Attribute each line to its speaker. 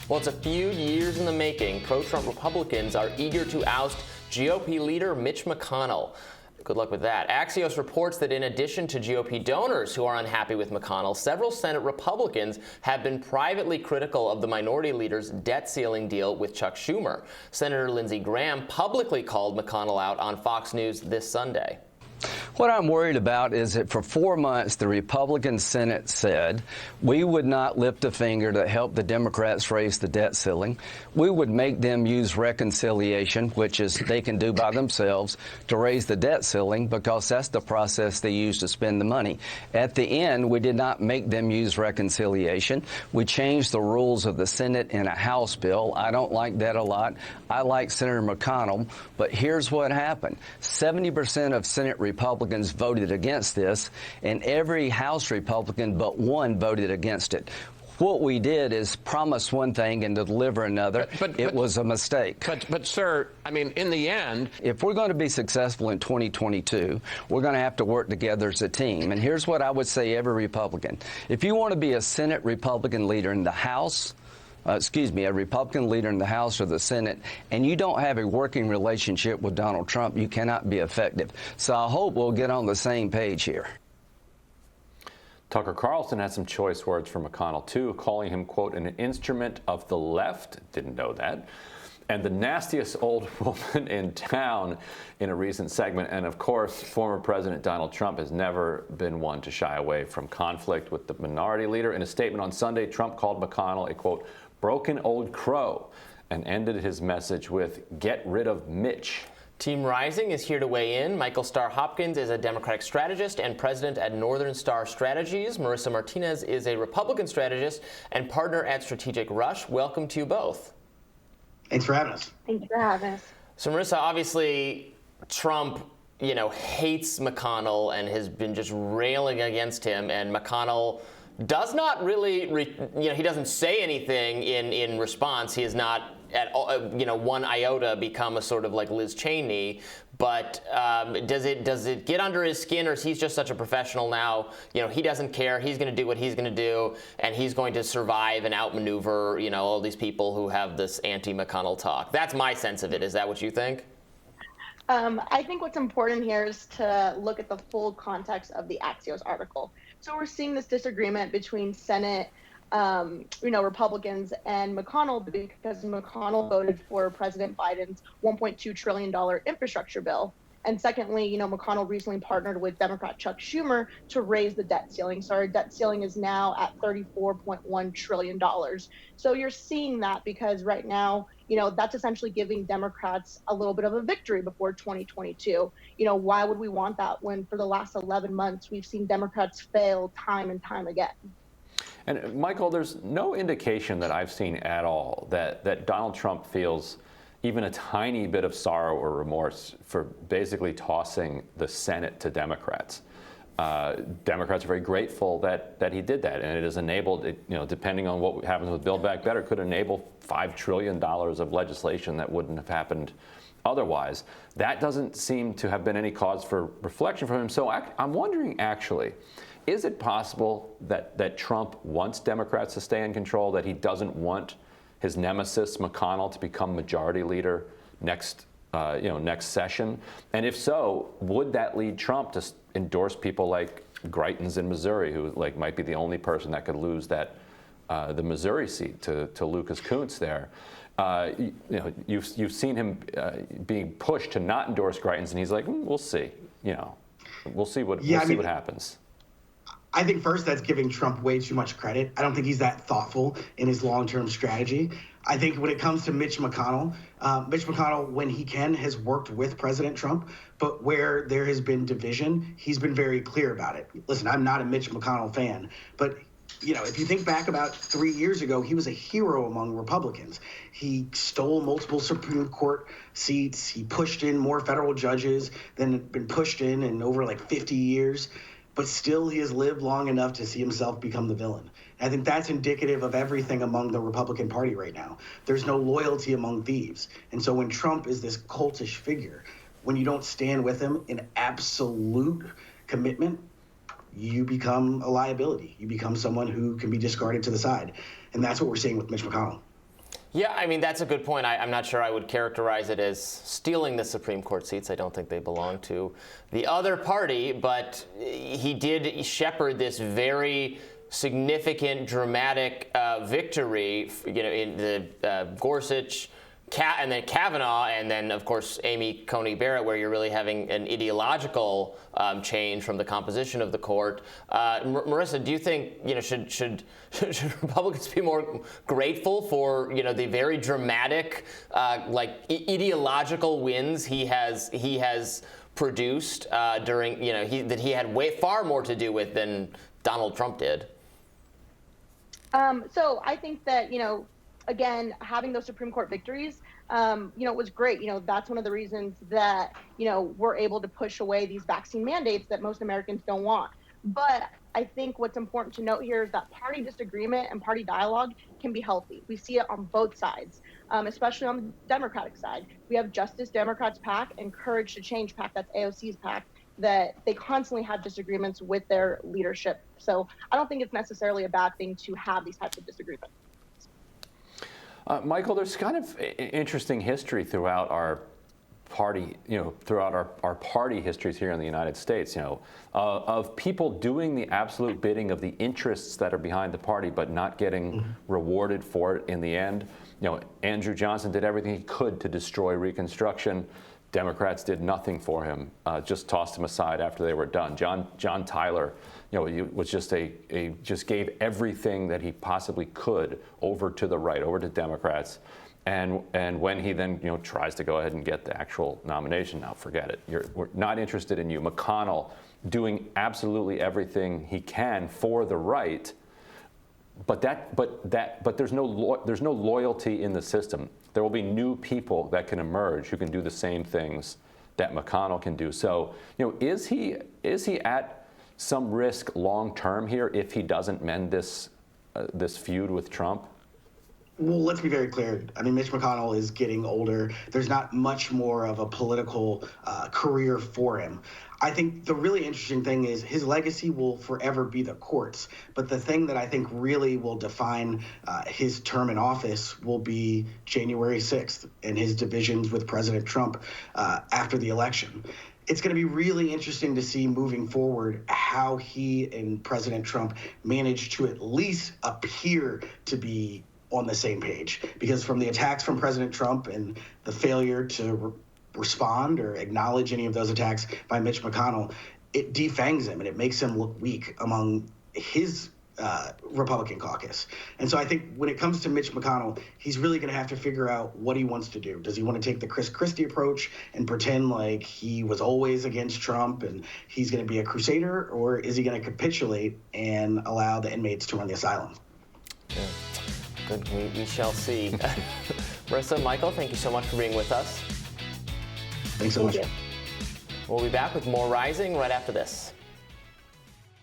Speaker 1: Well, it's a few years in the making. Pro-Trump Republicans are eager to oust GOP leader Mitch McConnell. Good luck with that. Axios reports that in addition to GOP donors who are unhappy with McConnell, several Senate Republicans have been privately critical of the minority leader's debt ceiling deal with Chuck Schumer. Senator Lindsey Graham publicly called McConnell out on Fox News this Sunday.
Speaker 2: What I'm worried about is that for 4 months, the Republican Senate said we would not lift a finger to help the Democrats raise the debt ceiling. We would make them use reconciliation, which is they can do by themselves, to raise the debt ceiling because that's the process they use to spend the money. At the end, we did not make them use reconciliation. We changed the rules of the Senate in a House bill. I don't like that a lot. I like Senator McConnell, but here's what happened. 70% of Senate Republicans voted against this, and every House Republican but one voted against it. What we did is promise one thing and deliver another. It was a mistake.
Speaker 3: But, sir, I mean, in the end,
Speaker 2: if we're going to be successful in 2022, we're going to have to work together as a team. And here's what I would say every Republican. If you want to be a Senate Republican leader in the House, a Republican leader in the House or the Senate, and you don't have a working relationship with Donald Trump, you cannot be effective. So I hope we'll get on the same page here.
Speaker 4: Tucker Carlson had some choice words for McConnell, too, calling him, quote, an instrument of the left. Didn't know that. And the nastiest old woman in town in a recent segment. And, of course, former President Donald Trump has never been one to shy away from conflict with the minority leader. In a statement on Sunday, Trump called McConnell a, quote, broken old crow, and ended his message with, get rid of Mitch.
Speaker 1: Team Rising is here to weigh in. Michael Starr Hopkins is a Democratic strategist and president at Northern Star Strategies. Marissa Martinez is a Republican strategist and partner at Strategic Rush. Welcome to you both.
Speaker 5: Thanks for having us.
Speaker 6: Thank you for having us.
Speaker 1: So, Marissa, obviously, Trump, hates McConnell and has been just railing against him, and McConnell does not really, he doesn't say anything in response. He has not at all, one iota become a sort of like Liz Cheney. But does it get under his skin, or is he just such a professional now? He doesn't care. He's going to do what he's going to do, and he's going to survive and outmaneuver, all these people who have this anti-McConnell talk. That's my sense of it. Is that what you think?
Speaker 6: I think what's important here is to look at the full context of the Axios article. So we're seeing this disagreement between Senate, Republicans and McConnell because McConnell voted for President Biden's $1.2 trillion infrastructure bill. And secondly, McConnell recently partnered with Democrat Chuck Schumer to raise the debt ceiling. So our debt ceiling is now at $34.1 trillion. So you're seeing that because right now, that's essentially giving Democrats a little bit of a victory before 2022. Why would we want that when for the last 11 months we've seen Democrats fail time and time again?
Speaker 4: And Michael, there's no indication that I've seen at all that Donald Trump feels even a tiny bit of sorrow or remorse for basically tossing the Senate to Democrats. Democrats are very grateful that he did that, and it has enabled, depending on what happens with Build Back Better, could enable $5 trillion of legislation that wouldn't have happened otherwise. That doesn't seem to have been any cause for reflection from him. So I'm wondering, actually, is it possible that Trump wants Democrats to stay in control, that he doesn't want his nemesis McConnell to become majority leader next session? And if so, would that lead Trump to endorse people like Greitens in Missouri, who might be the only person that could lose that the Missouri seat to Lucas Kunce there? You've seen him being pushed to not endorse Greitens, and he's like, we'll see. We'll see what happens.
Speaker 5: I think first that's giving Trump way too much credit. I don't think he's that thoughtful in his long-term strategy. I think when it comes to Mitch McConnell, when he can, has worked with President Trump, but where there has been division, he's been very clear about it. Listen, I'm not a Mitch McConnell fan, but if you think back about 3 years ago, he was a hero among Republicans. He stole multiple Supreme Court seats. He pushed in more federal judges than had been pushed in over 50 years. But still, he has lived long enough to see himself become the villain. I think that's indicative of everything among the Republican Party right now. There's no loyalty among thieves. And so when Trump is this cultish figure, when you don't stand with him in absolute commitment, you become a liability. You become someone who can be discarded to the side. And that's what we're seeing with Mitch McConnell.
Speaker 1: Yeah, I mean, that's a good point. I'm not sure I would characterize it as stealing the Supreme Court seats. I don't think they belong to the other party, but he did shepherd this very significant, dramatic victory, in the Gorsuch, and then Kavanaugh, and then, of course, Amy Coney Barrett, where you're really having an ideological change from the composition of the court. Marissa, do you think should Republicans be more grateful for the very dramatic, ideological wins he has produced during that he had far more to do with than Donald Trump did?
Speaker 6: So I think that again, having those Supreme Court victories, was great. That's one of the reasons that, we're able to push away these vaccine mandates that most Americans don't want. But I think what's important to note here is that party disagreement and party dialogue can be healthy. We see it on both sides, especially on the Democratic side. We have Justice Democrats PAC and Courage to Change PAC, that's AOC's PAC, that they constantly have disagreements with their leadership. So I don't think it's necessarily a bad thing to have these types of disagreements.
Speaker 4: Michael, there's kind of interesting history throughout our party, throughout our party histories here in the United States, of people doing the absolute bidding of the interests that are behind the party, but not getting rewarded for it in the end. Andrew Johnson did everything he could to destroy Reconstruction. Democrats did nothing for him, just tossed him aside after they were done. John Tyler, he was just just gave everything that he possibly could over to the right, over to Democrats. And when he then tries to go ahead and get the actual nomination, now forget it. We're not interested in you. McConnell doing absolutely everything he can for the right, but there's no loyalty in the system. There will be new people that can emerge who can do the same things that McConnell can do. So, is he at some risk long term here if he doesn't mend this feud with Trump?
Speaker 5: Well, let's be very clear. I mean, Mitch McConnell is getting older. There's not much more of a political career for him. I think the really interesting thing is his legacy will forever be the courts. But the thing that I think really will define his term in office will be January 6th and his divisions with President Trump after the election. It's going to be really interesting to see moving forward how he and President Trump manage to at least appear to be on the same page, because from the attacks from President Trump and the failure to respond or acknowledge any of those attacks by Mitch McConnell, it defangs him and it makes him look weak among his Republican caucus. And so I think when it comes to Mitch McConnell, he's really going to have to figure out what he wants to do. Does he want to take the Chris Christie approach and pretend like he was always against Trump and he's going to be a crusader, or is he going to capitulate and allow the inmates to run the asylum?
Speaker 1: Yeah. Good, we shall see. Marissa, Michael, thank you so much for being with us.
Speaker 5: Thanks so much.
Speaker 6: Thank you.
Speaker 1: We'll be back with more Rising right after this.